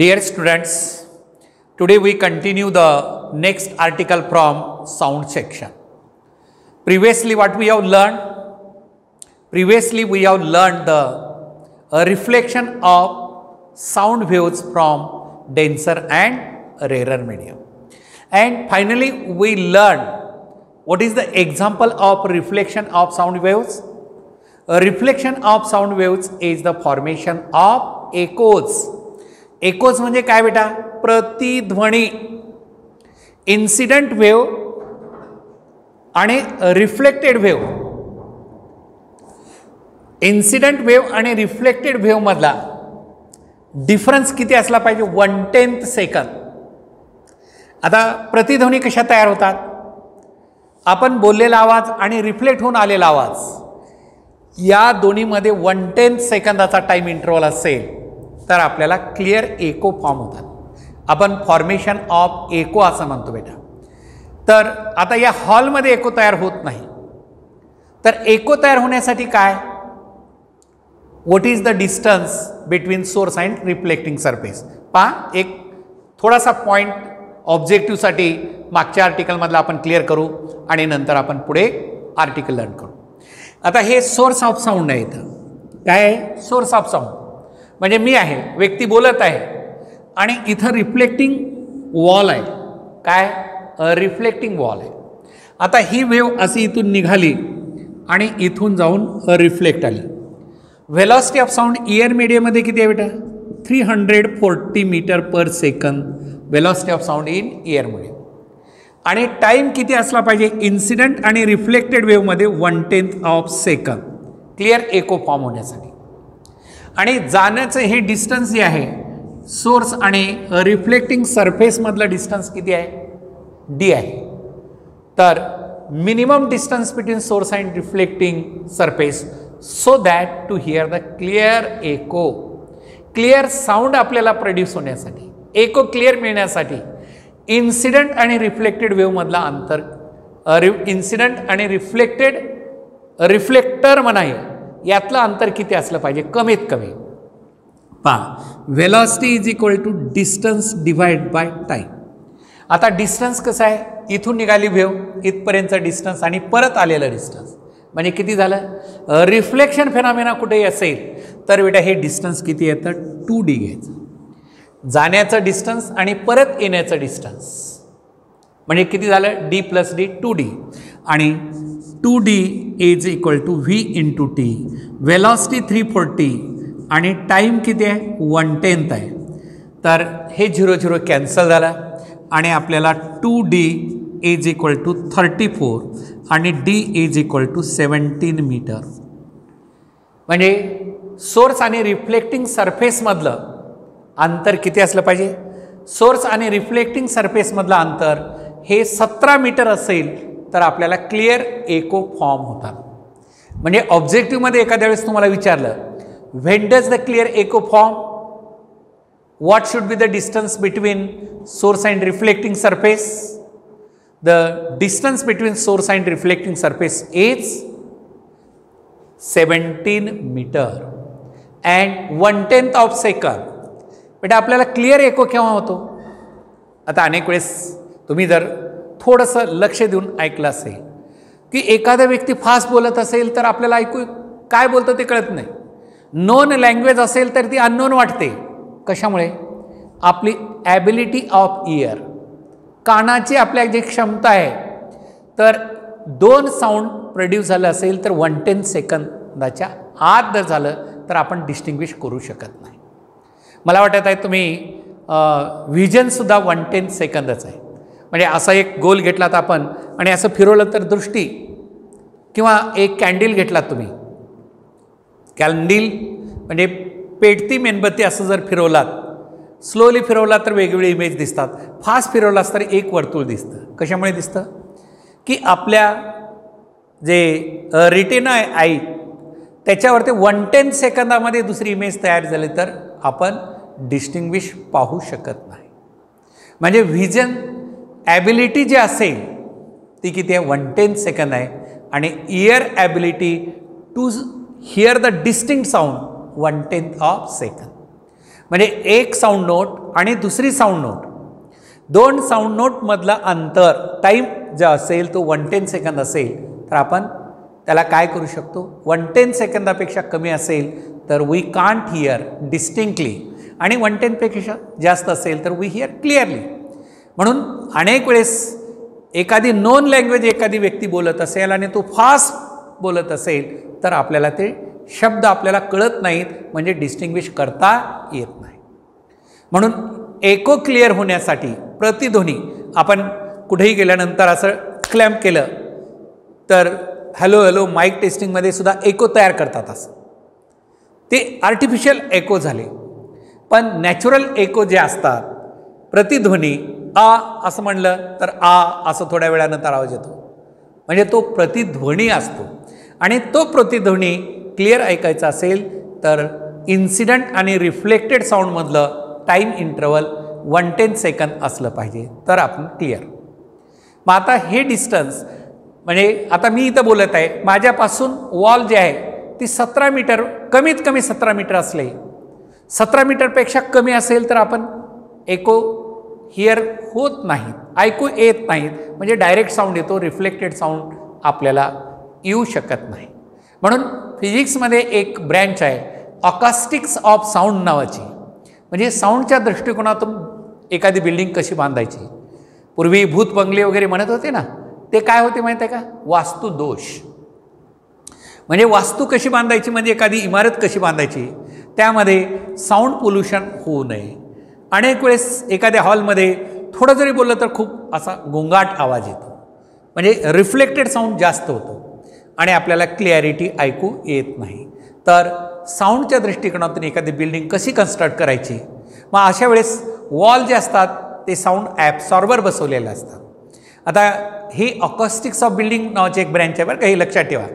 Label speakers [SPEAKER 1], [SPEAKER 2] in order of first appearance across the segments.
[SPEAKER 1] Dear students, today we continue the next article from sound section. Previously what we have learned? Previously we have learned the reflection of sound waves from denser and rarer medium. And finally we learned what is the example of reflection of sound waves. A reflection of sound waves is the formation of echoes. Echoes म्हणजे काय बेटा? प्रतिध्वनी. Incident wave आणि reflected wave. Incident wave आणि reflected wave मधला difference किती असला पाहिजे? 1/10 सेकंद. आता प्रतिध्वनी कशा तयार होतात? आपण बोललेला आवाज आणि रिफ्लेक्ट होऊन आलेला आवाज या दोन्हीमध्ये 1/10 सेकंदाचा टाइम इंटरवल असेल तर आपल्याला क्लिअर एको फॉर्म होतात. आपण फॉर्मेशन ऑफ एको असं म्हणतो बेटा. तर आता या हॉलमध्ये एको तयार होत नाही, तर एको तयार होण्यासाठी काय? What is the distance between source and reflecting surface? पहा, एक थोडासा पॉईंट ऑब्जेक्टिव्हसाठी मागच्या आर्टिकलमधला आपण क्लिअर करू आणि नंतर आपण पुढे आर्टिकल लर्न करू. आता हे सोर्स ऑफ साऊंड आहे. इथं काय आहे? सोर्स ऑफ साऊंड म्हणजे मी आहे, व्यक्ती बोलत आहे आणि इथं रिफ्लेक्टिंग वॉल आहे. काय? रिफ्लेक्टिंग वॉल आहे. आता ही वेव अशी इथून निघाली आणि इथून जाऊन रिफ्लेक्ट आली. व्हेलॉसिटी ऑफ साऊंड इयर मीडियममध्ये किती आहे बेटा? 340 meter per second velocity of sound in air medium. आणि टाईम किती असला पाहिजे? इन्सिडेंट आणि रिफ्लेक्टेड वेवमध्ये 1/10 of second clear echo form होण्यासाठी. आणि जाण्याचं हे डिस्टन्स जे आहे सोर्स आणि रिफ्लेक्टिंग सरफेसमधलं डिस्टन्स किती आहे? डी आहे. तर minimum distance between source and reflecting surface so that to hear the clear echo. Clear sound आपल्याला प्रोड्यूस होण्यासाठी, एको क्लिअर मिळण्यासाठी इन्सिडेंट आणि रिफ्लेक्टेड वेवमधला अंतर, इन्सिडेंट आणि रिफ्लेक्टर म्हणाय यातलं अंतर किती असलं पाहिजे? कमीत कमी. पहा, velocity is equal to distance divide by time. आता डिस्टन्स कसं आहे? इथून निघाली वेव इथपर्यंतचं डिस्टन्स आणि परत आलेलं डिस्टन्स म्हणजे किती झालं? रिफ्लेक्शन फेनॉमेना कुठेही असेल तर बेटा हे डिस्टन्स किती येतं? 2D घ्यायचं. जाण्याचं डिस्टन्स आणि परत येण्याचं डिस्टन्स म्हणजे किती झालं? D + D 2D. आणि 2D is equal to V × T. Velocity 340 आणि टाईम किती आहे? 1/10 आहे. तर हे 0 कॅन्सल झाला आणि आपल्याला 2D इज इक्वल टू 34 आणि D is equal to 17 metre. म्हणजे सोर्स आणि रिफ्लेक्टिंग सरफेसमधलं अंतर किती असलं पाहिजे? सोर्स आणि रिफ्लेक्टिंग सरफेसमधलं अंतर हे 17 मीटर असेल तर आपल्याला क्लिअर एको फॉर्म होतात. म्हणजे ऑब्जेक्टिव्हमध्ये एखाद्या वेळेस तुम्हाला विचारलं, when does the clear echo form? What should be the distance between source and reflecting surface? The distance between source and reflecting surface is 17 metre and 1/10 of second. बेटा आपल्याला clear एको केव्हा होतो? आता अनेक वेळेस तुम्ही जर थोडंसं लक्ष देऊन ऐकलं असेल की एखादा व्यक्ती फास्ट बोलत असेल तर आपल्याला ऐकू काय बोलतं ते कळत नाही. नोन लँग्वेज असेल तर ती अननोन वाटते. कशामुळे? आपली ॲबिलिटी ऑफ इयर, कानाची आपल्या जी क्षमता आहे, तर 2 साऊंड प्रोड्यूस झालं असेल तर 1/10 सेकंदाच्या आत जर झालं तर आपण डिस्टिंग्विश करू शकत नाही. मला वाटत आहे तुम्ही व्हिजनसुद्धा 1/10 सेकंदच आहे. म्हणजे असा एक गोल घेतलात आपण आणि असं फिरवलं तर दृष्टी, किंवा एक कॅन्डल घेतलात तुम्ही, कॅन्डल म्हणजे पेटती मेणबत्ती असं जर फिरवलात, स्लोली फिरवलात तर वेगवेगळे इमेज दिसतात, फास्ट फिरवलास तर एक वर्तुळ दिसतं. कशामुळे दिसतं? की आपल्या जे रिटिना आहे आई त्याच्यावरती 1/10 सेकंदामध्ये दुसरी इमेज तयार झाली तर आपण डिस्टिंग्विश पाहू शकत नाही. म्हणजे व्हिजन ॲबिलिटी जी असेल ती किती आहे? 1/10 सेकंद आहे. आणि ear ability to hear the distinct sound 1/10 of second. म्हणजे एक साऊंड नोट आणि दुसरी साऊंड नोट, दोन साऊंड नोटमधलं अंतर टाईम जे असेल तो 110 सेकंद असेल तर आपण त्याला काय करू शकतो, 110 सेकंदापेक्षा कमी असेल तर वी कांट हिअर डिस्टिंक्टली, आणि 110 पेक्षा जास्त असेल तर वी हिअर क्लिअरली. म्हणून अनेक वेळेस एखादी नॉन लँग्वेज एखादी व्यक्ती बोलत असेल आणि तो फास्ट बोलत असेल तर आपल्याला ते शब्द आपल्याला कळत नाहीत, म्हणजे डिस्टिंग्विश करता येत नाही. म्हणून एको क्लिअर होण्यासाठी प्रतिध्वनी आपण कुठेही गेल्यानंतर असं क्लॅम्प केलं तर हॅलो हॅलो माईक टेस्टिंगमध्ये सुद्धा एको तयार करतात, असं ते आर्टिफिशियल एको झाले. पण नॅचरल एको जे असतात, प्रतिध्वनी आ असं म्हणलं तर आ असं थोड्या वेळानंतर आवाज येतो, म्हणजे तो प्रतिध्वनी असतो. आणि तो प्रतिध्वनी क्लिअर ऐकायचा असेल तर इन्सिडंट आणि रिफ्लेक्टेड साऊंडमधलं टाईम इंटरवल 110 सेकंद असलं पाहिजे तर आपण क्लिअर. मग आता हे डिस्टन्स म्हणजे आता मी इथं बोलत आहे, माझ्यापासून वॉल जे आहे ती 17 मीटर, कमीत कमी 17 मीटर असले, 17 मीटरपेक्षा कमी असेल तर आपण एको हिअर होत नाही, ऐकू येत नाहीत, म्हणजे डायरेक्ट साऊंड येतो, रिफ्लेक्टेड साऊंड आपल्याला येऊ शकत नाही. म्हणून फिजिक्समध्ये एक ब्रँच आहे अकॉस्टिक्स ऑफ साऊंड नावाची, म्हणजे साऊंडच्या दृष्टिकोनातून एखादी बिल्डिंग कशी बांधायची. पूर्वी भूत बंगले वगैरे म्हणत होते ना, ते काय होते माहीत आहे का, वास्तुदोष. म्हणजे वास्तू कशी बांधायची, म्हणजे एखादी इमारत कशी बांधायची, त्यामध्ये साऊंड पोल्युशन होऊ नये. अनेक वेळेस एखाद्या हॉलमध्ये थोडं जरी बोललं तर खूप असा गोंगाट आवाज येतो, म्हणजे रिफ्लेक्टेड साऊंड जास्त होतो आणि आपल्याला क्लॅरिटी ऐकू येत नाही. तर साऊंडच्या दृष्टिकोनातून एखादी बिल्डिंग कशी कन्स्ट्रक्ट करायची, मग अशा वेळेस वॉल जे असतात ते साऊंड ॲब्सॉर्बर बसवलेले असतात. आता हे अकॉस्टिक्स ऑफ बिल्डिंग नावाचे एक ब्रँच आहे बरं का, हे लक्षात ठेवा.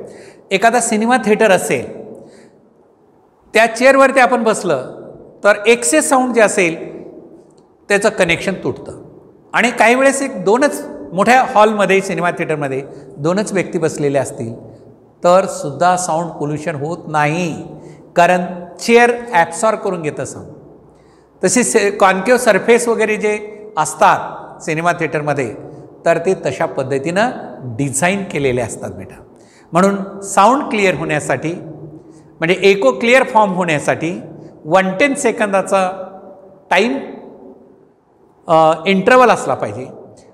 [SPEAKER 1] एखादा सिनेमा थिएटर असेल, त्या चेअरवरती आपण बसलं तर एक्सेस साऊंड जे असेल त्याचं कनेक्शन तुटतं. आणि काही वेळेस एक दोनच मोठ्या हॉलमध्ये सिनेमा थिएटरमध्ये दोनच व्यक्ती बसलेले असतील तर सुद्धा साऊंड पोल्युशन होत नाही, कारण चेअर ॲब्सॉर्ब करून घेतं साऊंड. तसेच कॉन्केव्ह सरफेस वगैरे जे असतात सिनेमा थिएटरमध्ये तर ते तशा पद्धतीनं डिझाईन केलेले असतात बेटा. म्हणून साऊंड क्लिअर होण्यासाठी, म्हणजे एको क्लिअर फॉर्म होण्यासाठी 110 सेकंदाचा टाईम इंटरवल असला पाहिजे.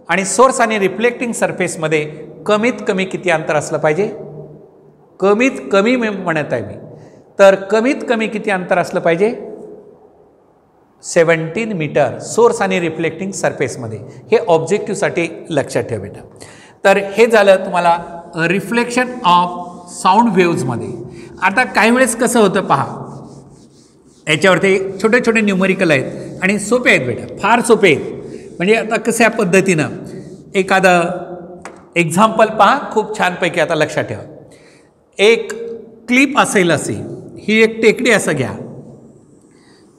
[SPEAKER 1] आणि सोर्स आणि रिफ्लेक्टिंग सरफेसमध्ये कमीत कमी किती अंतर असलं पाहिजे, कमीत कमी म्हणत आहे मी, तर कमीत कमी किती अंतर असलं पाहिजे, 17 मीटर सोर्स आणि रिफ्लेक्टिंग सरफेसमध्ये. हे ऑब्जेक्टिव्हसाठी लक्षात ठेवा बेटा. तर हे झालं तुम्हाला रिफ्लेक्शन ऑफ साऊंड वेव्समध्ये. आता काही वेळेस कसं होतं पहा, याच्यावरती छोटे छोटे न्यूमरिकल आहेत आणि सोपे आहेत बेटा, फार सोपे आहेत. म्हणजे आता कशा पद्धतीनं एखादं एक्झाम्पल पहा, खूप छानपैकी आता लक्षात ठेवा. एक क्लिप असेल अशी, ही एक टेकडी असं घ्या,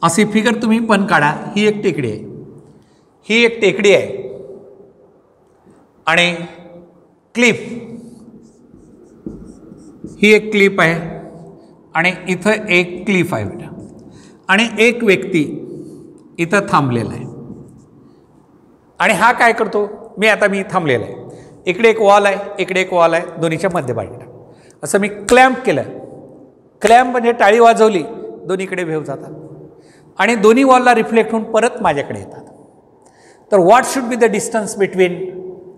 [SPEAKER 1] अशी फिगर तुम्ही पण काढा. ही एक टेकडी आहे, ही एक टेकडी आहे आणि क्लिप, ही एक क्लिप आहे आणि इथं एक क्लिप आहे बेटा. आणि एक व्यक्ती इथं थांबलेला आहे आणि हा काय करतो, मी थांबलेला आहे, इकडे एक वॉल आहे, इकडे एक वॉल आहे, दोन्हीच्या मध्यभागी असं मी क्लॅम्प केलं. क्लॅम्प म्हणजे टाळी वाजवली, दोन्हीकडे वेव्ह जातात आणि दोन्ही वॉलला रिफ्लेक्ट होऊन परत माझ्याकडे येतात. तर what should be the distance between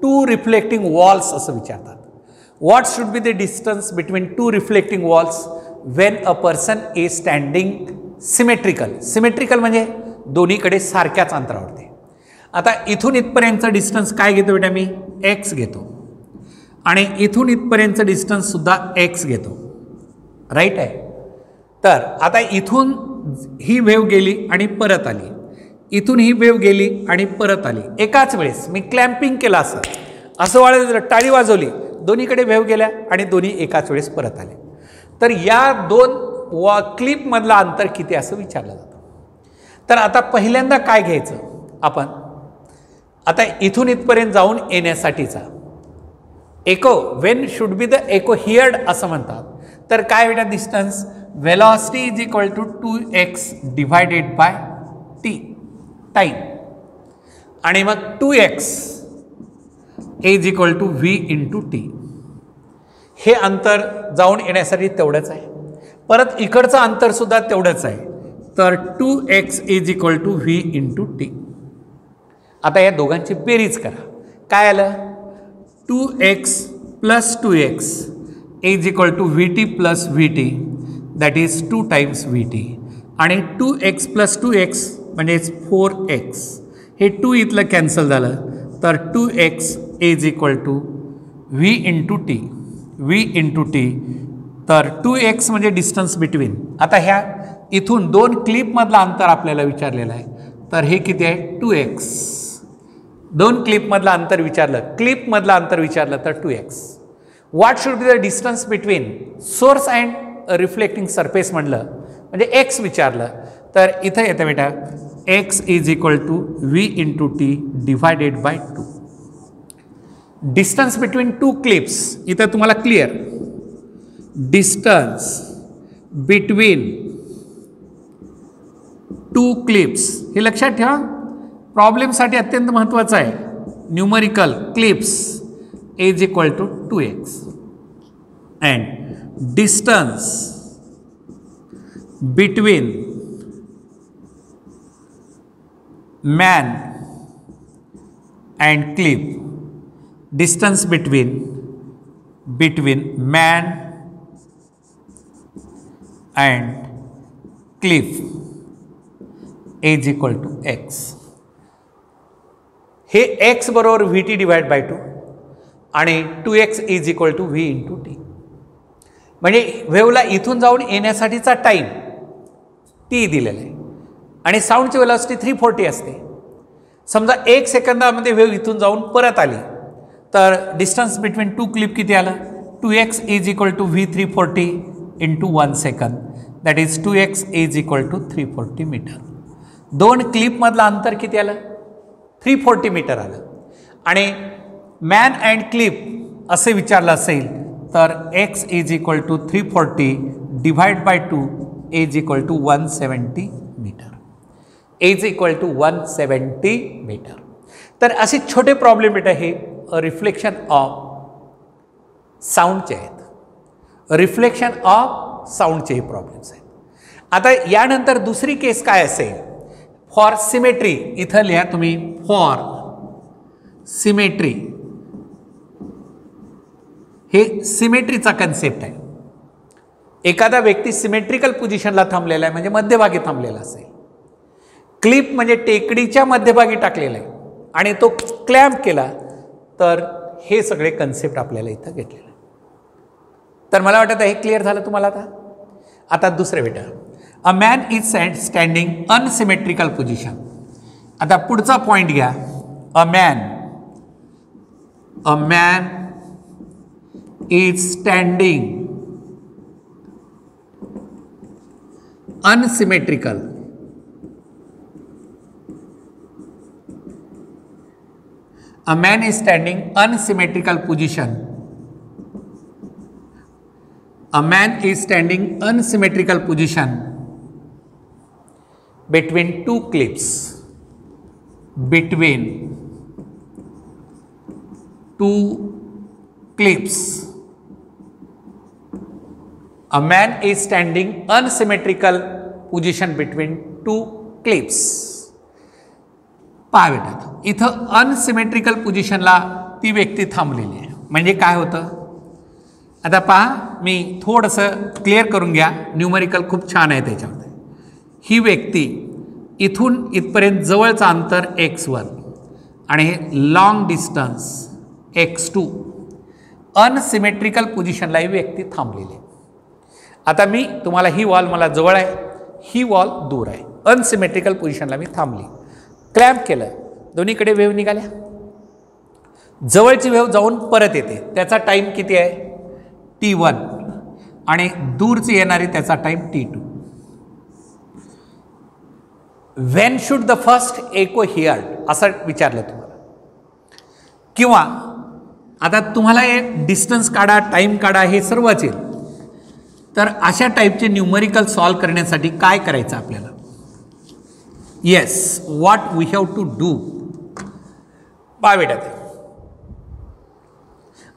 [SPEAKER 1] two reflecting walls असं विचारतात. What should be the distance between two reflecting walls when a person is standing symmetrical. Symmetrical म्हणजे दोन्हीकडे सारख्याच अंतरावरती. आता इथून इथपर्यंतचं डिस्टन्स काय घेतो बेटा मी, एक्स घेतो आणि इथून इथपर्यंतचं डिस्टन्ससुद्धा एक्स घेतो, राईट आहे. तर आता इथून ही वेव्ह गेली आणि परत आली, इथून ही वेव्ह गेली आणि परत आली एकाच वेळेस. मी क्लॅम्पिंग केलं असं वाढत टाळी वाजवली, दोन्हीकडे वेव्ह गेल्या आणि दोन्ही एकाच वेळेस परत आले. तर या दोन क्लिपमधलं अंतर किती असं विचारलं जातं. तर आता पहिल्यांदा काय घ्यायचं आपण, आता इथून इथपर्यंत जाऊन येण्यासाठीचा echo, when should be the echo heard असं म्हणतात. तर काय बेटा distance, velocity is equal to 2x divided by t. Time आणि मग 2x is equal to v into t. हे अंतर जाऊन येण्यासाठी तेवढंच आहे. परत इकडचं अंतरसुद्धा तेवढंच आहे. तर 2x is equal to v into t. आता या दोघांची बेरीज करा. काय आलं? 2x plus 2x is equal to vt plus vt that is 2 times vt आणि 2x प्लस 2x म्हणजेच 4x. हे 2 इथलं कॅन्सल झालं तर 2x is equal to v into t. v into t तर 2x म्हणजे डिस्टन्स बिटवीन. आता ह्या इथून 2 क्लिपमधलं अंतर आपल्याला विचारलेलं आहे. तर हे किती आहे? 2x. 2 क्लिपमधलं अंतर विचारलं, क्लिपमधलं अंतर विचारलं तर 2x. What should be the distance between source and reflecting surface म्हणलं म्हणजे x विचारलं तर इथं येतं बेटा x is equal to v into t divided by 2. Distance between 2 clips इथं तुम्हाला क्लिअर. डिस्टन्स बिटवीन 2 क्लिप्स हे लक्षात ठेवा. प्रॉब्लेमसाठी अत्यंत महत्त्वाचं आहे. Numerical clips is equal to 2x and distance between man and clip. Distance between man and clip is equal to x. हे x बरोबर vt डिवाइड बाय 2 आणि 2x is equal to v into t. म्हणजे वेव्हला इथून जाऊन येण्यासाठीचा time t दिलेला आहे आणि साऊंडची वेलॉसिटी 340 असते. समजा 1 सेकंदामध्ये वेव्ह इथून जाऊन परत आली तर डिस्टन्स बिटवीन 2 क्लिप किती आलं? 2x is equal to v 340 into 1 second that is 2x is equal to 340 metre. 2 क्लिपमधलं अंतर किती आलं? 340 मीटर आलं. आणि मॅन अँड क्लिप असे विचारलं असेल तर x is equal to 340 divide by 2 is equal to 170 metre. Is equal to 170 metre. तर असे छोटे प्रॉब्लेम बेटा हे रिफ्लेक्शन ऑफ साऊंडचे आहेत. रिफ्लेक्शन ऑफ साऊंडचे हे प्रॉब्लेम्स आहेत. आता यानंतर दुसरी केस काय असेल? For symmetry. इथं लिहा तुम्ही फॉर सिमेट्री. हे सिमेट्रीचा कन्सेप्ट आहे. एखादा व्यक्ती सिमेट्रिकल पोझिशनला थांबलेला आहे म्हणजे मध्यभागी थांबलेला असेल. क्लिप म्हणजे टेकडीच्या मध्यभागी टाकलेला आहे आणि तो क्लॅम्प केला तर हे सगळे कन्सेप्ट आपल्याला इथं घेतलेलं आहे. तर मला वाटतं हे क्लिअर झालं तुम्हाला. आता दुसरं बेटा a man is standing unsymmetrical position. आता पुढचा पॉईंट घ्या. A man is standing unsymmetrical. A man is standing unsymmetrical position. A man is standing unsymmetrical position between 2 clips. Between 2 clips. A man is standing unsymmetrical position between 2 clips. पहा बेटा इथं unsymmetrical पोझिशनला ती व्यक्ती थांबलेली आहे. म्हणजे काय होतं? आता पहा मी थोडंसं क्लिअर करून घ्या. न्यूमरिकल खूप छान आहे त्याच्यामध्ये. ही व्यक्ती इथून इथपर्यंत जवळचं अंतर x1 आणि हे लॉंग डिस्टन्स x2. अनसिमेट्रिकल पोझिशनला ही व्यक्ती थांबलेली आहे. आता मी तुम्हाला ही वॉल मला जवळ आहे, ही वॉल दूर आहे. अनसिमेट्रिकल पोझिशनला मी थांबली, क्लॅम्प केलं, दोन्हीकडे वेव्ह निघाल्या. जवळची वेव्ह जाऊन परत येते, त्याचा टाईम किती आहे? t1 आणि दूरची येणारी त्याचा time t2. When should the first echo heard असं विचारलं तुम्हाला. किंवा आता तुम्हाला हे डिस्टन्स काढा, टाईम काढा, हे सर्वच येईल. तर अशा टाईपचे न्यूमरिकल सॉल्व करण्यासाठी काय करायचं आपल्याला? Yes, what we have to do. पहा बेटा,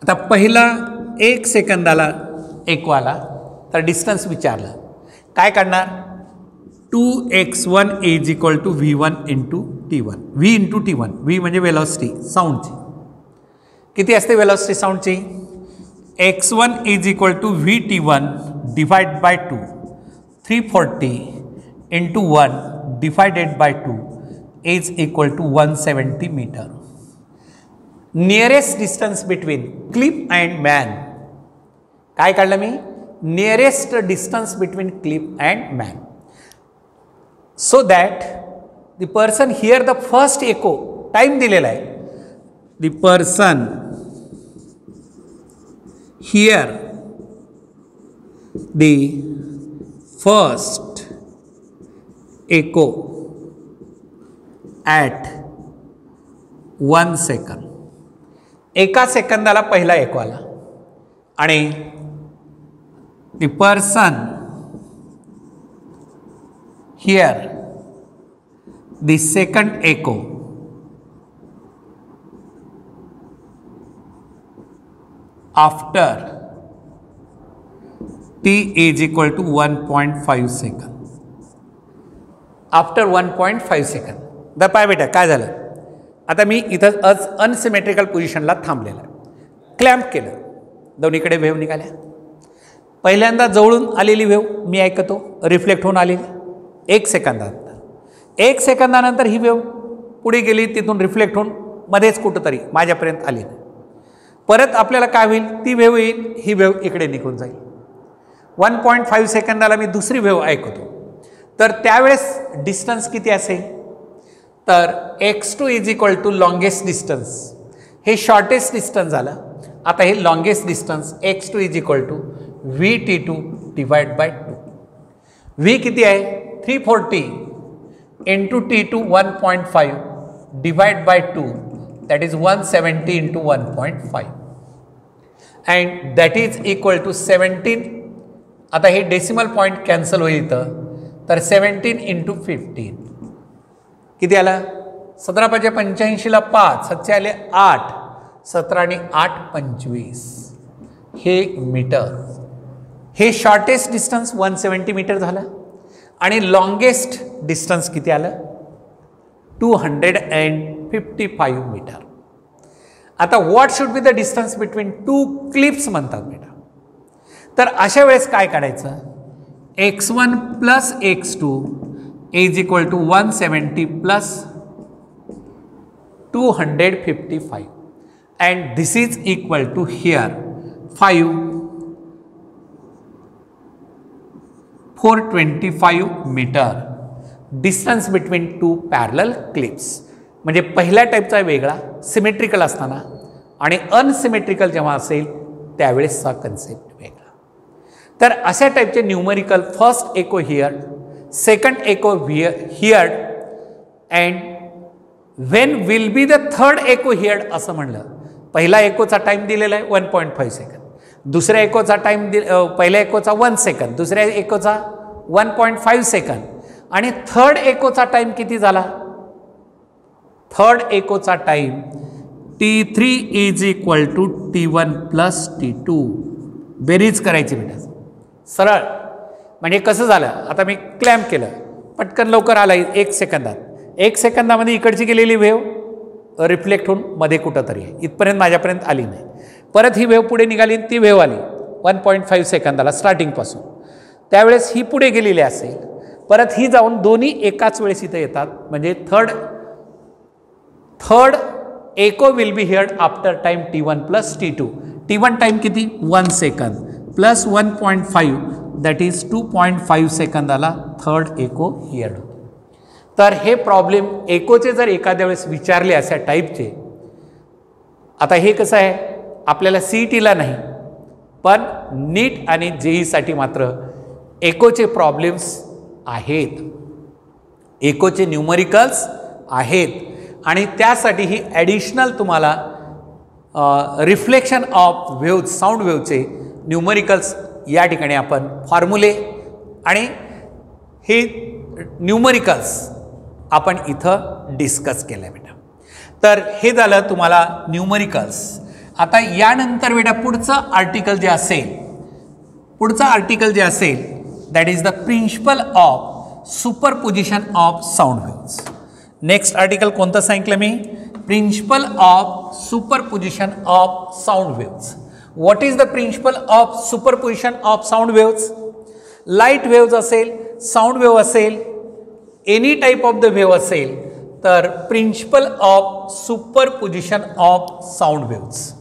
[SPEAKER 1] आता पहिला 1 सेकंदाला एकवाला तर डिस्टन्स विचारलं, काय काढणार? 2x1 is equal to v1 into t1. v into t1, v म्हणजे वेलॉसिटी साऊंडची. किती असते वेलॉसिटी साऊंडची? x1 is equal to vt1 divide by 2, 340 into 1 divided by 2 is equal to 170 meter. Nearest distance between cliff and man. काय काढलं मी? Nearest distance between cliff and man. So that the person hear the first echo, time दिलेला आहे, the person hear the first echo at 1 second. एका सेकंदाला पहिला echo आला आणि the person hear the second echo after t is equal to 1.5 second. After 1.5 second. The pi बेटा काय झालं? आता मी इथं अनसिमेट्रिकल पोझिशनला थांबलेलं आहे, क्लॅम्प केलं, दोन्हीकडे वेव्ह निघाल्या. पहिल्यांदा जवळून आलेली वेव्ह मी ऐकतो, रिफ्लेक्ट होऊन आलेली 1 सेकंदानंतर. 1 सेकंदानंतर ही वेव्ह पुढे गेली, तिथून रिफ्लेक्ट होऊन मध्येच कुठंतरी माझ्यापर्यंत आली नाही. परत आपल्याला काय होईल? ती वेव्ह येईल, ही वेव्ह इकडे निघून जाईल. 1.5 सेकंदाला मी दुसरी वेव्ह ऐकतो, तर त्यावेळेस डिस्टन्स किती असेल? तर x2 is equal to longest distance. हे शॉर्टेस्ट डिस्टन्स झालं. आता हे longest distance x2 is equal to vt2 divide by 2. v किती आहे? 340 into t2 1.5 divide by 2, that is 170 into 1.5 and that is equal to 17. आता हे डेसिमल पॉईंट कॅन्सल होईल इथं, तर 17 इंटू 15 किती आला? 17 × 85ला 5, 7 आले 8, 17 आणि 8 25 हे मीटर. हे शॉर्टेस्ट डिस्टन्स 170 मीटर झालं आणि लॉंगेस्ट डिस्टन्स किती आलं? 255 मीटर. आता what should be the distance between 2 clips म्हणतात बेटा. तर अशा वेळेस काय काढायचं? x1 plus x2 is equal to 170 plus 255 and this is equal to here 425 metre. Distance between 2 parallel clips. म्हणजे पहिल्या टाईपचा वेगळा सिमेट्रिकल असताना आणि अनसिमेट्रिकल जेव्हा असेल त्यावेळेसचा कन्सेप्ट वेगळा. तर अशा टाईपचे numerical first echo hear, second echo heard and when will be the third echo heard असं म्हणलं. पहिला एकोचा टाईम दिलेला आहे 1.5 सेकंद, दुसऱ्या एकोचा टाईम पहिल्या एकोचा 1 सेकंद, दुसऱ्या एकोचा 1.5 सेकंद आणि थर्ड एकोचा टाईम किती झाला? थर्ड एकोचा time t3 is equal to t1 plus t2. बेरीज करायची बेटा सरळ. म्हणजे कसं झालं? आता मी क्लॅम्प केलं, पटकन लवकर आला 1 सेकंदात. 1 सेकंदामध्ये इकडची गेलेली वेव्ह रिफ्लेक्ट होऊन मध्ये कुठं तरी आहे, इथपर्यंत माझ्यापर्यंत आली नाही. परत ही वेव्ह पुढे निघाली, ती वेव्ह आली 1.5 सेकंदाला स्टार्टिंगपासून. त्यावेळेस ही पुढे गेलेली असेल, परत ही जाऊन दोन्ही एकाच वेळेस इथं येतात. म्हणजे third echo will be heard after time t1 plus t2. t1 time किती? 1 सेकंद प्लस 1.5 दॅट इज 2.5 सेकंदाला थर्ड एको हिअर्ड होतो. तर हे प्रॉब्लेम एकोचे जर एखाद्या वेळेस विचारले अशा टाईपचे, आता हे कसं आहे आपल्याला CETला नाही पण नीट आणि JEEसाठी मात्र एकोचे प्रॉब्लेम्स आहेत, एकोचे न्यूमरिकल्स आहेत आणि त्यासाठी ही ॲडिशनल तुम्हाला रिफ्लेक्शन ऑफ वेव्ह, साऊंड वेव्हचे न्यूमरिकल्स या ठिकाणी आपण फॉर्म्युले आणि हे न्यूमरिकल्स आपण इथं डिस्कस केलं बेटा. तर हे झालं तुम्हाला न्यूमरिकल्स. आता यानंतर बेटा पुढचं आर्टिकल जे असेल that is the principle of superposition of sound waves. Next article कोणतं सांगितलं मी? Principle of superposition of sound waves. What is the principle of superposition of sound waves? Light waves असेल, साऊंड वेव्ह असेल, any type of the wave असेल तर principle of superposition of sound waves.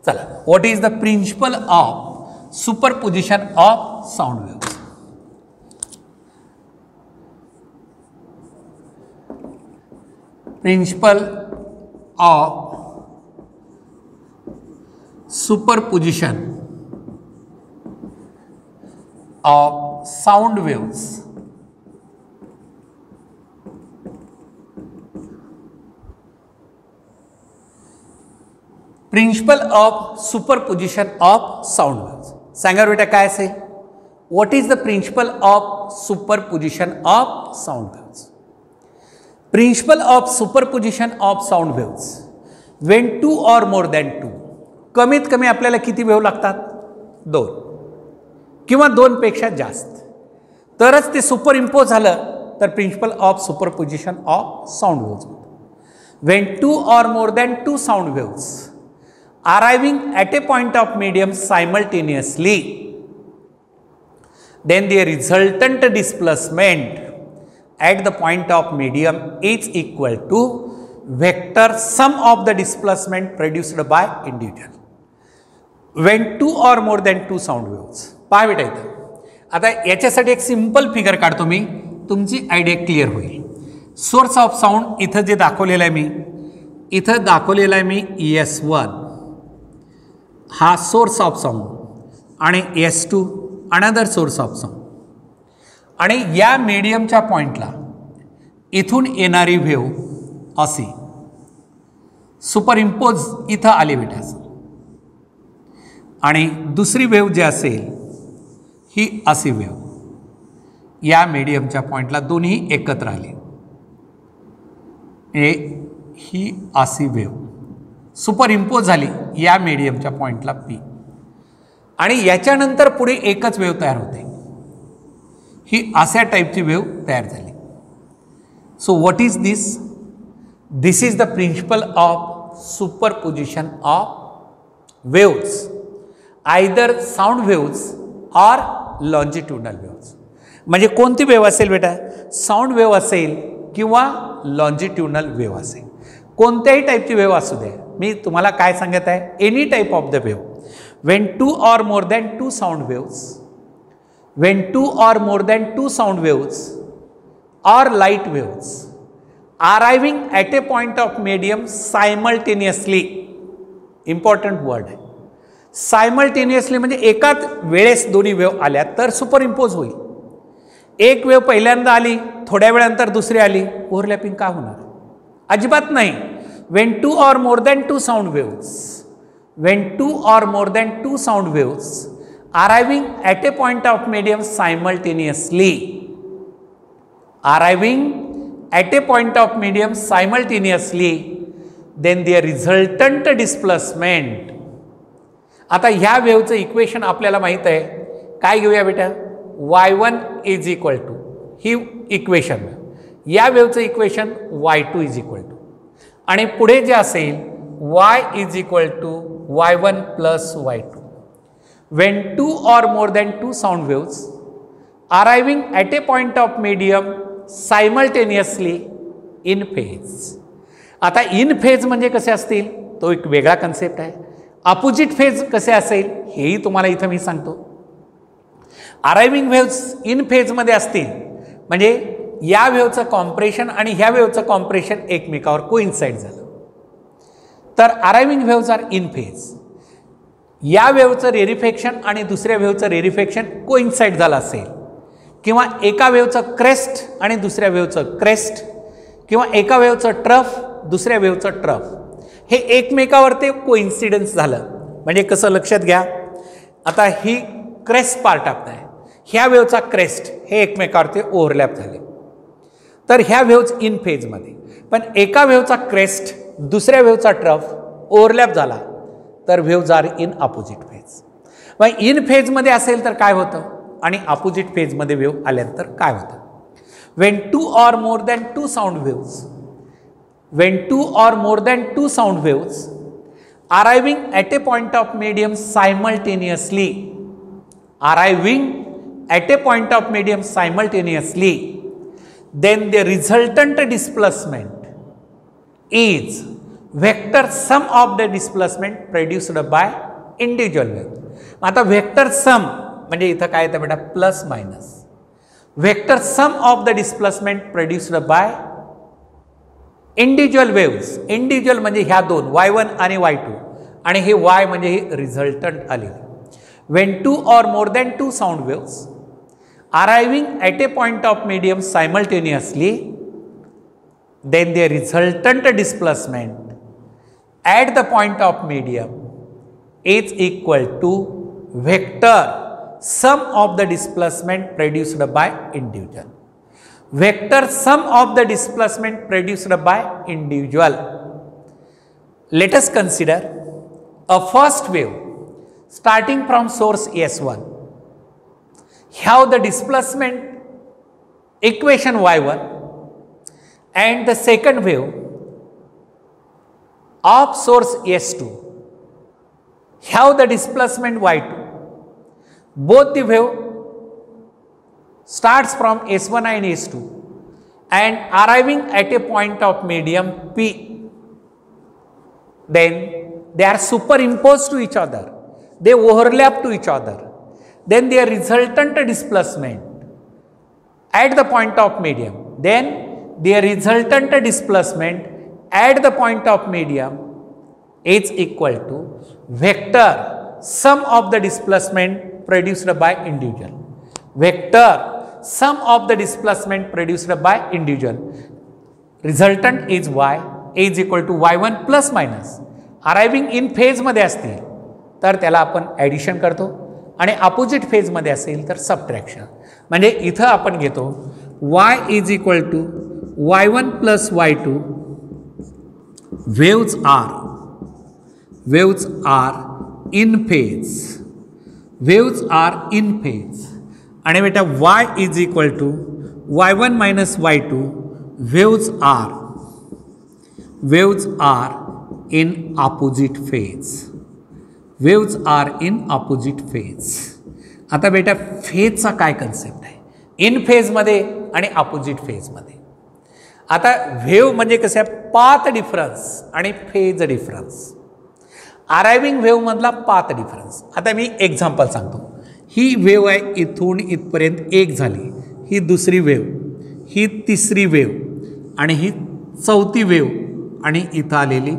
[SPEAKER 1] चला, what is the principle of superposition of sound waves? Principle of superposition of sound waves. Principle of superposition of sound waves. सांगा बेटा काय असेल? What is the principle of superposition of sound waves? Principle of superposition of sound waves when two or more than two. कमीत कमी आपल्याला किती wave लागतात? 2 किंवा 2 पेक्षा जास्त, तरच ते सुपर इम्पोज झालं तर principle of superposition of sound waves. When two or more than 2 sound waves arriving at a point of medium simultaneously, then the resultant displacement at the point of medium is equal to vector sum of the displacement produced by individual. When 2 or more than 2 sound waves. पहा बेटा इथं आता याच्यासाठी एक simple figure काढतो मी, तुमची idea clear होईल. Source of sound इथं जे दाखवलेलं आहे मी, इथं दाखवलेलं आहे मी S1 हा सोर्स ऑफ साऊंड आणि S2 another source of sound. आणि या मीडियमच्या पॉईंटला इथून येणारी वेव्ह अशी सुपर इम्पोज इथं आली बेटा, आणि दुसरी वेव्ह जी असेल ही अशी वेव्ह या मीडियमच्या पॉईंटला दोन्ही एकत्र आली. ही अशी वेव्ह सुपर इम्पोज झाली या मीडियमच्या पॉईंटला P, आणि याच्यानंतर पुढे एकच वेव्ह तयार होते. ही अशा टाईपची वेव्ह तयार झाली. So what is this? This is the principle of superposition of waves, either sound waves or longitudinal waves. म्हणजे कोणती वेव्ह असेल बेटा? साऊंड वेव्ह असेल किंवा लॉन्जिट्युडनल वेव्ह असेल, कोणत्याही टाईपची वेव्ह असू द्या. मी तुम्हाला काय सांगत आहे? Any type of the wave. Wien 2 or more than 2 sound waves, when 2 or more than 2 sound waves or light waves arriving at a point of medium simultaneously, important word आहे सायमल्टेनियसली, म्हणजे एकाच वेळेस दोन्ही वेव्ह आल्या तर super impose होईल. एक wave पहिल्यांदा आली, थोड्या वेळानंतर दुसरी आली, ओव्हरलॅपिंग का होणार? अजिबात नाही. When 2 or more than 2 sound waves, when 2 or more than 2 sound waves arriving at a point of medium simultaneously, arriving at a point of medium simultaneously, then their resultant displacement. आता ह्या वेव्हचं equation आपल्याला माहित आहे. काय घेऊया बेटा? y1 is equal to ही equation, या वेव्हचं equation y2 is equal to, आणि पुढे जे असेल y is equal to y1 plus y2. When 2 or more than 2 sound waves arriving at a point of medium simultaneously in phase. आता in phase म्हणजे कसे असतील तो एक वेगळा कन्सेप्ट आहे. अपोजिट फेज कसे असेल हेही तुम्हाला इथं मी सांगतो. अरायव्हिंग वेव्स इन फेजमध्ये असतील म्हणजे या वेव्हचं कॉम्प्रेशन आणि ह्या वेव्हचं कॉम्प्रेशन एकमेकावर कोइन्साइड झालं तर arriving waves R in phase. या वेव्हचं रेरिफेक्शन आणि दुसऱ्या वेव्हचं रेरिफेक्शन कोइन्साइड झालं असेल, किंवा एका वेव्हचं क्रेस्ट आणि दुसऱ्या वेव्हचं क्रेस्ट, किंवा एका वेव्हचं ट्रफ दुसऱ्या वेव्हचं ट्रफ, हे एकमेकावर ते कोइन्सिडन्स झालं. म्हणजे कसं लक्षात घ्या, आता ही क्रेस्ट पार्ट आहे, ह्या वेव्हचा क्रेस्ट हे एकमेकावर ते ओव्हरलॅप झाले. तर ह्या वेव्ज इन फेजमध्ये. पण एका वेव्हचा क्रेस्ट दुसऱ्या वेव्हचा ट्रफ ओव्हरलॅप झाला तर waves are in opposite phase. मग इन फेजमध्ये असेल तर काय होतं आणि अपोजिट फेजमध्ये वेव्ह आल्यानंतर काय होतं. when two or more than two sound waves arriving at a point of medium simultaneously, then the resultant displacement is vector sum of the displacement produced by individual wave. आता vector sum म्हणजे इथं काय येतं बेटा plus minus. Vector sum of the displacement produced by individual waves. Individual म्हणजे ह्या दोन y1 आणि y2 आणि हे y म्हणजे हे रिझल्टंट आलेले. when two or more than two sound waves arriving at a point of medium simultaneously, then the resultant displacement at the point of medium is equal to vector sum of the displacement produced by individual. Vector sum of the displacement produced by individual. Let us consider a first wave starting from source S1. Have the displacement equation y1 and the second wave of source S2 have the displacement y2. Both the wave starts from S1 and S2 and arriving at a point of medium P. Then they are superimposed to each other. They overlap to each other. Then their resultant displacement at the point of medium. Then their resultant displacement at the point of medium is equal to vector sum of the displacement produced by individual. Vector sum of the displacement produced by individual. Resultant is y is equal to y1 plus minus. Arriving in phase मध्ये असतील तर त्याला आपण addition करतो आणि opposite फेजमध्ये असेल तर सबट्रॅक्शन. म्हणजे इथं आपण घेतो y is equal to y1 plus y2. Waves are in phase. Waves are in phase आणि बेटा y is equal to y1 minus y2. Waves are in opposite phase. Waves are in opposite phase. आता बेटा फेजचा काय concept आहे in फेजमध्ये आणि opposite फेजमध्ये. आता वेव्ह म्हणजे कसं आहे पाथ डिफरन्स आणि फेज डिफरन्स. अरायव्हिंग वेव्हमधला पाथ डिफरन्स. आता मी एक्झाम्पल सांगतो. ही वेव्ह आहे इथून इथपर्यंत एक झाली. ही दुसरी वेव्ह, ही तिसरी वेव्ह आणि ही चौथी वेव्ह आणि इथं आलेली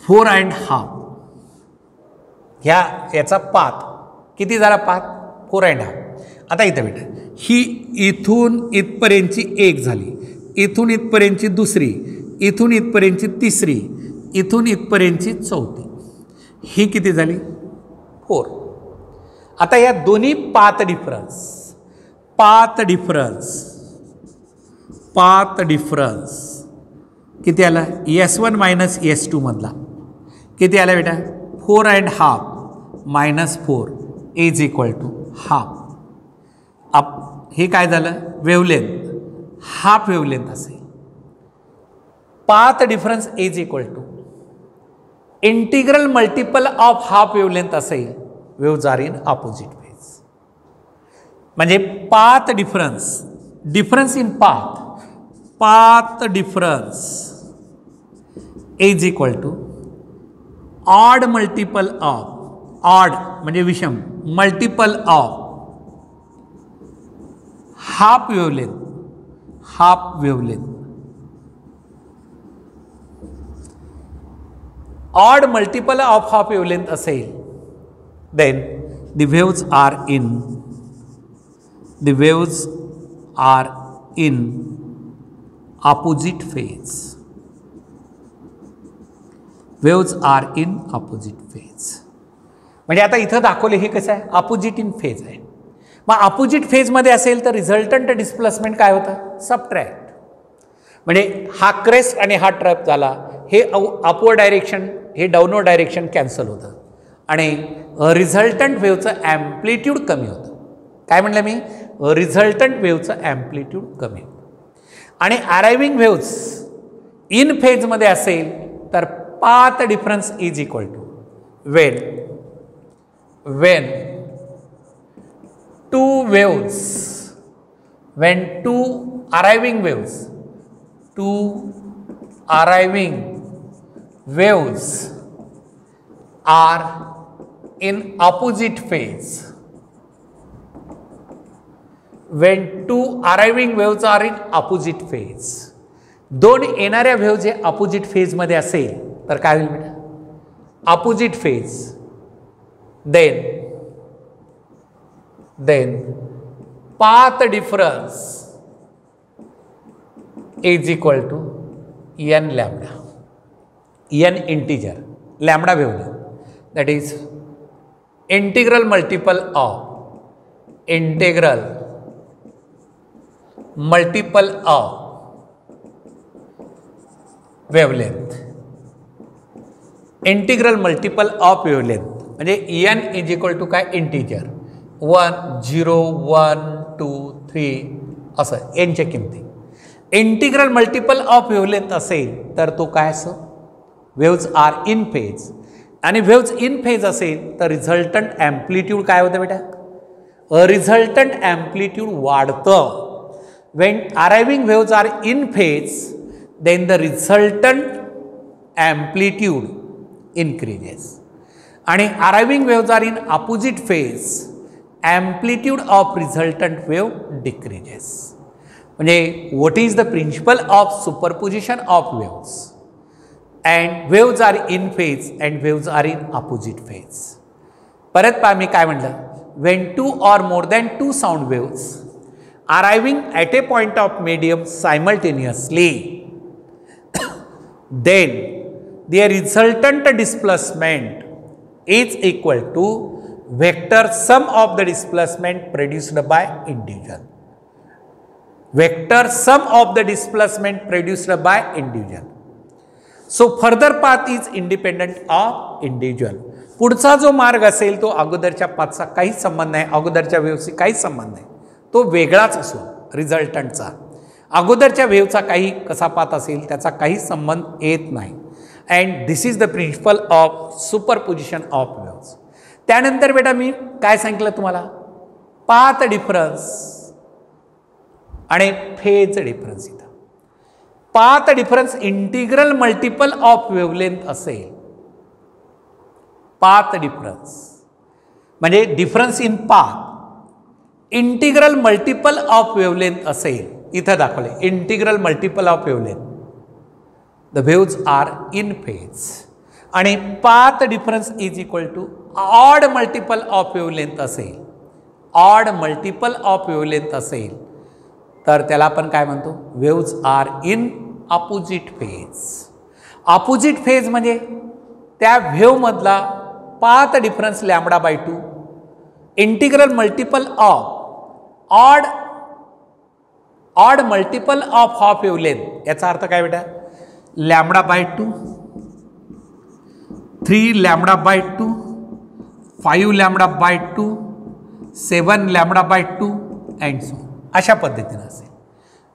[SPEAKER 1] 4.5. याचा पाथ किती झाला पाथ 4.5. आता इथं बेटा ही इथून इथपर्यंतची एक झाली, इथून इथपर्यंतची दुसरी, इथून इथपर्यंतची तिसरी, इथून इथपर्यंतची चौथी. ही किती झाली 4. आता या दोन्ही पाथ डिफरन्स किती आला S1 मायनस S2 मधला किती आला बेटा 4.5 minus 4 is equal to half. हे काय झालं वेवलेंथ, हाफ वेवलेंथ असेल. Path difference is equal to integral multiple of half wavelength असेल. Waves are in opposite phase. म्हणजे path difference in path difference is equal to odd multiple of, odd म्हणजे विषम, multiple of half wavelength. Odd multiple of half wavelength असेल then the waves are in opposite phase. Waves are in opposite phase. म्हणजे आता इथं दाखवले हे कसं आहे अपोजिट इन फेज आहे. मग अपोजिट फेजमध्ये असेल तर रिझल्टंट डिस्प्लेसमेंट काय होतं? सबट्रॅक्ट. म्हणजे हा क्रेस्ट आणि हा ट्रप झाला, हे अपवर्ड डायरेक्शन, हे डाऊनवर्ड डायरेक्शन कॅन्सल होतं आणि रिझल्टंट वेव्हचं ॲम्प्लिट्यूड कमी होतं. काय म्हणलं मी? रिझल्टंट वेव्हचं ॲम्प्लिट्यूड कमी होतं. आणि अरायव्हिंग वेव्हज इन फेजमध्ये असेल तर path difference is equal to when two arriving waves are in opposite phase. When two arriving waves are in opposite phase, दोन येणाऱ्या वेव्ह जे अपोजिट फेजमध्ये असेल तर काय होईल बेटा? Opposite phase. then path difference is equal to n lambda. n integer, lambda value, that is integral multiple of wavelength. Integral multiple of wavelength म्हणजे n इज इक्वल टू काय? इंटिजर 1 0 1 2 3 असं nच्या किमती. इंटिग्रल मल्टिपल ऑफ वेवलेंथ असेल तर तो काय असं? Waves are in phase. आणि वेव्ज इन फेज असेल तर रिझल्टंट ॲम्प्लिट्यूड काय होतं बेटा? रिझल्टंट ॲम्प्लिट्यूड वाढतं. When arriving waves are in phase then the resultant amplitude increases. आणि arriving waves are in opposite phase, amplitude of resultant wave decreases. म्हणजे what is the principle of superposition of waves and waves are in phase and waves are in opposite phase. परत पहा मी काय म्हटलं? Wien two or more than two sound waves arriving at a point of medium simultaneously then their resultant displacement is equal to vector sum of the displacement produced by individual. Vector sum of the displacement produced by individual. So further path is independent of individual. पुढचा जो मार्ग असेल तो अगोदरच्या पाथचा काहीच संबंध नाही, अगोदरच्या वेव्हशी काहीच संबंध नाही, तो वेगळाच असो रिझल्टंटचा. अगोदरच्या वेव्हचा काही कसा पाथ असेल त्याचा काही संबंध येत नाही. And this is the principle of superposition of waves. त्यानंतर बेटा मी काय सांगितलं तुम्हाला? पाथ डिफरन्स आणि फेज डिफरन्स. इथं path difference integral multiple of wavelength असेल. पाथ डिफरन्स म्हणजे difference in path integral multiple of wavelength असेल. इथं दाखवले integral multiple of wavelength. The waves are in phase आणि path difference is equal to odd multiple of wavelength असेल. Odd multiple of wavelength असेल तर त्याला आपण काय म्हणतो? Waves are in opposite phase. Opposite phase म्हणजे त्या वेव्हमधला path difference lambda by 2 integral multiple of odd multiple of half wavelength. याचा अर्थ काय बेटा? Lambda by 2 3 lambda by 2 5 lambda by 2 7 lambda by 2 and so अशा पद्धतीनं असेल.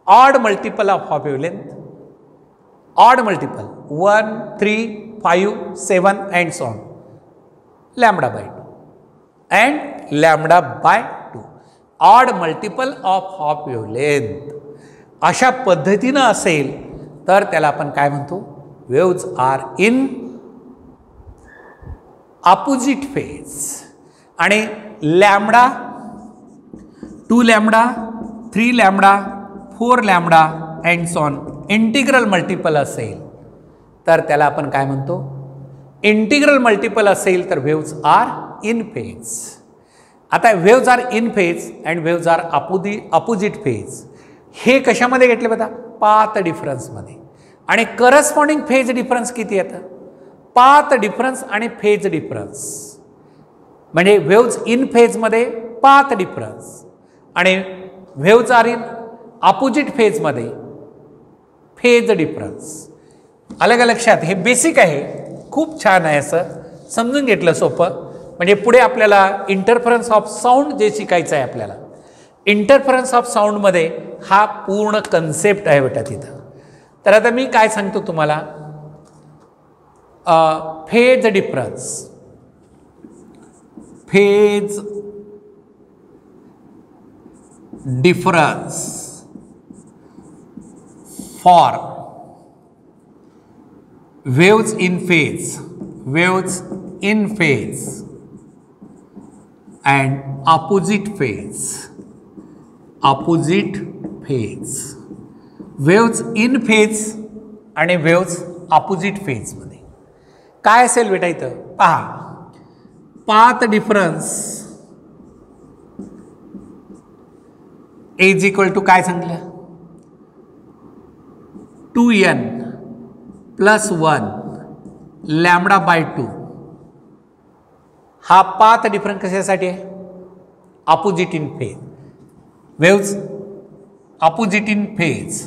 [SPEAKER 1] Odd multiple of half wavelength, odd multiple 1 3 5 7 and so on lambda by 2 and lambda by 2 odd multiple of half wavelength. अशा पद्धतीनं असेल तर त्याला आपण काय म्हणतो? Waves are in opposite phase. आणि lambda 2 lambda 3 lambda 4 lambda and so on integral multiple असेल तर त्याला आपण काय म्हणतो? इंटिग्रल मल्टिपल असेल तर वेव्हज आर इन फेज. आता waves are in phase and waves are opposite phase हे कशामध्ये घेतले बघा? पाथ डिफरन्समध्ये. आणि करस्पॉन्डिंग फेज डिफरन्स किती येतं? पाथ डिफरन्स आणि फेज डिफरन्स म्हणजे वेव्हज इन फेजमध्ये पाथ डिफरन्स आणि वेव्हज आर इन अपोजिट फेजमध्ये फेज डिफरन्स. अलग लक्षात, हे बेसिक आहे, खूप छान आहे, असं समजून घेतलं सोपं. म्हणजे पुढे आपल्याला इंटरफरन्स ऑफ साऊंड जे शिकायचं आहे आपल्याला, इंटरफरन्स ऑफ साऊंडमध्ये हा पूर्ण कन्सेप्ट आहे बेटा तिथं. तर आता मी काय सांगतो तुम्हाला, phase difference, phase difference for waves in phase, waves in phase and opposite phase, opposite phase, waves in phase आणि waves opposite phase मध्ये काय असेल बेटा इथं पहा. Path difference is equal to काय सांगलं, 2n प्लस 1 लॅम्बडा बाय 2. हा पाथ डिफरन्स कशासाठी आहे, opposite in phase, waves opposite in phase,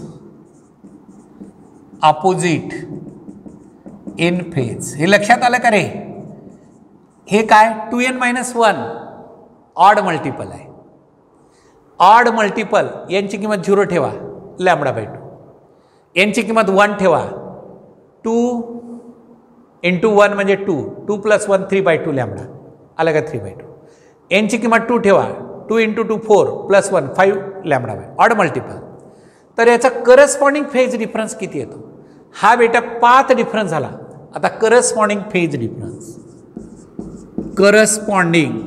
[SPEAKER 1] opposite in phase. हे लक्षात आलं का रे. हे काय 2n-1 ऑड मल्टिपल आहे. ऑड मल्टिपल यांची किंमत 0 ठेवा, लॅम्बडा बाय 2. यांची किंमत 1 ठेवा, 2 × 1 म्हणजे 2, 2 + 1 3/2 लॅम्बडा, आलं का 3/2. यांची किंमत 2 ठेवा, 2 × 2 4 + 1 5 लॅम्बडा बाय ऑड मल्टिपल. तर याचा करस्पॉन्डिंग फेज डिफरन्स किती येतो, हा बेटा पाथ डिफरन्स झाला. आता corresponding phase difference, corresponding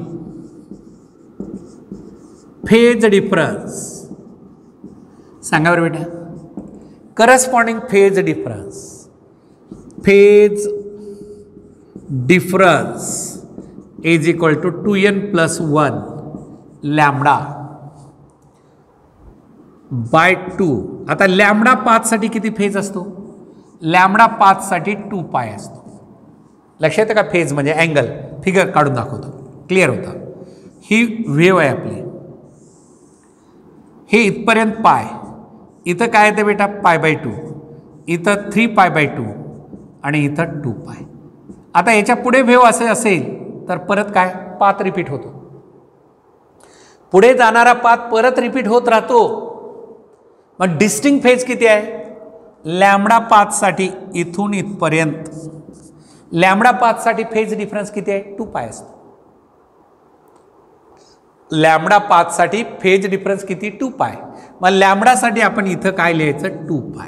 [SPEAKER 1] phase difference सांगा बरं बेटा. Corresponding phase difference, phase difference is equal to 2n + 1 lambda by 2. आता लॅम्बडा पाथसाठी किती फेज असतो, लॅम्बडा पाथसाठी 2π असतो. लक्षात येतं का, फेज म्हणजे अँगल, फिगर काढून दाखवतो, क्लिअर होतं. ही वेव्ह आहे आपली, हे इथपर्यंत पाय, इथं काय येतं बेटा π/2, इथं 3π/2 आणि इथं 2π. आता याच्या पुढे वेव्ह असे असेल तर परत काय पाथ रिपीट होतो, पुढे जाणारा पाथ परत रिपीट होत राहतो. मग डिस्टिंक्ट फेज किती आहे, लॅम्बडा पाथसाठी इथून इथपर्यंत लॅम्बडा पाथसाठी फेज डिफरन्स किती आहे, 2π असतो. लॅम्बडा पाथसाठी फेज डिफरन्स किती, 2π. मग लॅम्बडासाठी आपण इथं काय लिहायचं, 2π.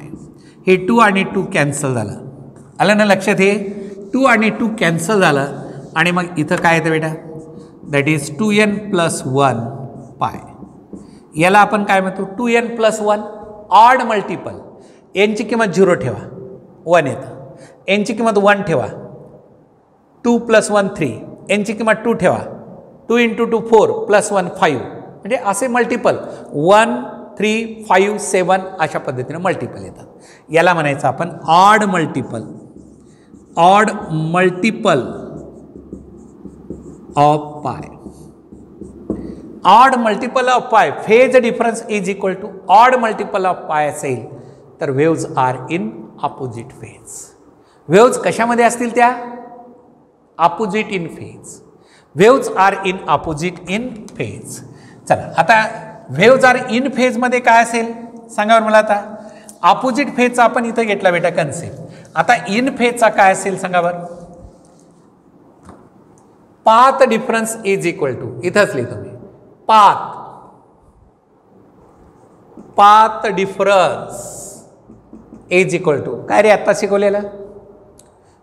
[SPEAKER 1] हे 2 आणि 2 कॅन्सल झालं, आलं ना लक्षात. हे 2 आणि 2 कॅन्सल झालं आणि मग इथं काय येतं बेटा, दॅट इज 2n + 1π. याला आपण काय म्हणतो, 2n + 1 ऑड मल्टिपल. यांची किंमत 0 ठेवा, 1 येतं. यांची किंमत 1 ठेवा, 2 + 1 3. यांची किंमत 2 ठेवा, 2 × 2 4 + 1 5. म्हणजे असे मल्टिपल 1 3 5 7 अशा पद्धतीने मल्टिपल येतात. याला म्हणायचं आपण odd multiple, odd multiple of pi. Odd multiple of pi, phase difference is equal to odd multiple of pi असेल तर waves are in opposite phase. Waves कशामध्ये असतील त्या, opposite in phase. Waves are in opposite in phase. चला आता waves are in फेजमध्ये काय असेल सांगा मला. आता अपोजिट फेजचा आपण इथं घेतला बेटा कन्सेप्ट. आता इन फेजचा काय असेल सांगा बरं. Path difference is equal to, इथंच लिहितो मी, path difference is equal to काय रे आत्ता शिकवलेलं,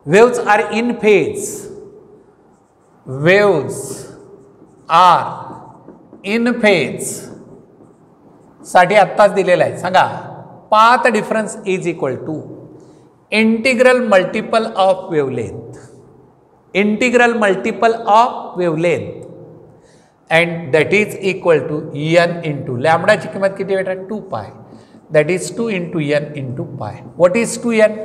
[SPEAKER 1] waves are in phase, waves are in phase साठी आत्ताच दिलेला आहे. सांगा path difference is equal to integral multiple of wavelength, integral multiple of wavelength and that is equal to n into lambda ची किंमत किती बेटा 2π, that is 2 into n into pi. What is 2n?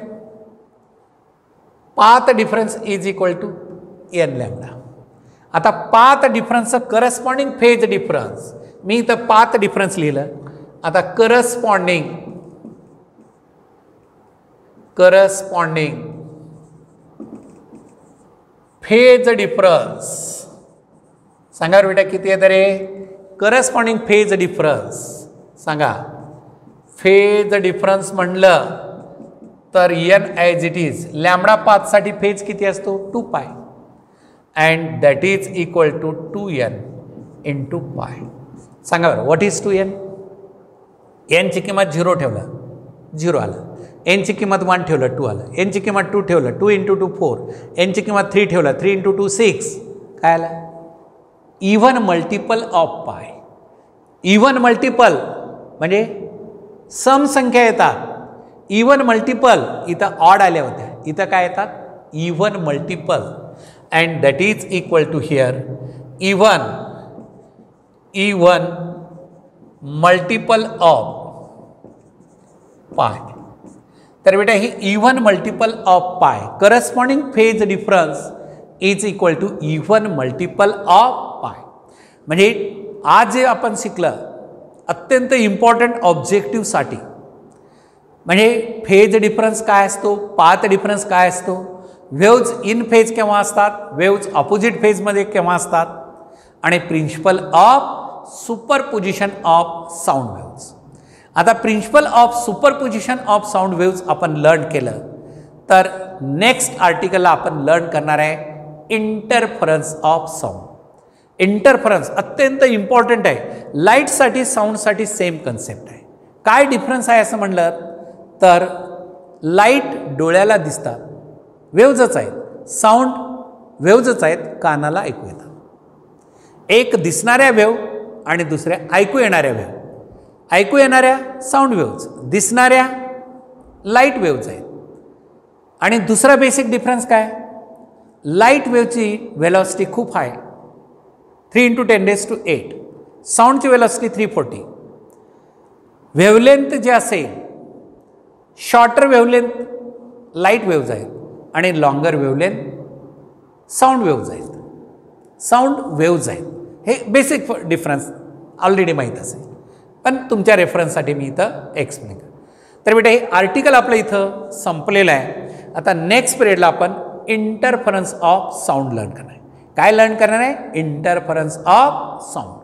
[SPEAKER 1] Path difference is equal to n lambda. आता path डिफरन्सचं corresponding phase difference, मी इथं path difference लिहिलं. आता corresponding phase difference सांगा बेटा किती आहे तरी. करस्पॉन्डिंग फेज डिफरन्स सांगा. फेज डिफरन्स म्हणलं तर n as it is lambda पाथसाठी फेज किती असतो 2π and that is equal to 2n into pi. सांगा बरं व्हॉट इज 2n. n ची किंमत 0 ठेवलं 0 आलं, n ची किंमत 1 ठेवलं 2 आलं, n ची किंमत 2 ठेवलं 2 इंटू 2 4, n ची किंमत 3 ठेवलं 3 इंटू 2 6. काय आलं इव्हन मल्टिपल ऑफ पाय. इव्हन मल्टिपल म्हणजे सम संख्या येतात. इव्हन मल्टिपल इथं ऑड आल्या होत्या, इथं काय येतात even multiple and that is equal to here even multiple of pi. तर बेटा ही even multiple of pi corresponding phase difference is equal to even multiple of pi. म्हणजे आज जे आपण शिकलं अत्यंत इम्पॉर्टंट ऑब्जेक्टिव्हसाठी, म्हणजे फेज डिफरन्स काय असतो, पाथ डिफरन्स काय असतो, वेव्ज इन फेज केव्हा असतात, वेव्ज ऑपोजिट फेजमध्ये केव्हा असतात, आणि principle of superposition of sound waves. आता principle of superposition of sound waves आपण लर्न केलं तर नेक्स्ट आर्टिकलला आपण लर्न करणार आहे इंटरफरन्स ऑफ साऊंड. इंटरफरन्स अत्यंत इम्पॉर्टंट आहे. लाईटसाठी साऊंडसाठी सेम कन्सेप्ट आहे. काय डिफरन्स आहे असं म्हणलं तर लाईट डोळ्याला दिसतात वेव्जच आहेत, साऊंड वेव्जच आहेत कानाला ऐकू येतात. एक दिसणाऱ्या वेव आणि दुसऱ्या ऐकू येणाऱ्या वेव. ऐकू येणाऱ्या साऊंड वेव्ज, दिसणाऱ्या लाईट वेव्ज आहेत. आणि दुसरा बेसिक डिफरन्स काय, लाईट वेव्हची वेलॉसिटी खूप हाय 3 × 10⁸, साऊंडची वेलॉसिटी 340. वेव्हलेंथ जे असेल शॉर्टर वेव्हलेंथ लाईट वेव्ज आहेत आणि लॉंगर वेव्हलेंथ साऊंड वेव्ज आहेत. साऊंड वेव्ज आहेत. हे बेसिक डिफरन्स ऑलरेडी माहीत असेल, पण तुमच्या रेफरन्ससाठी मी इथं एक्सप्लेन करतो. तर बेटा हे आर्टिकल आपलं इथं संपलेलं आहे. आता नेक्स्ट पिरियडला आपण इंटरफरन्स ऑफ साऊंड लर्न करणार आहे. काय लर्न करणार आहे इंटरफरन्स ऑफ साऊंड.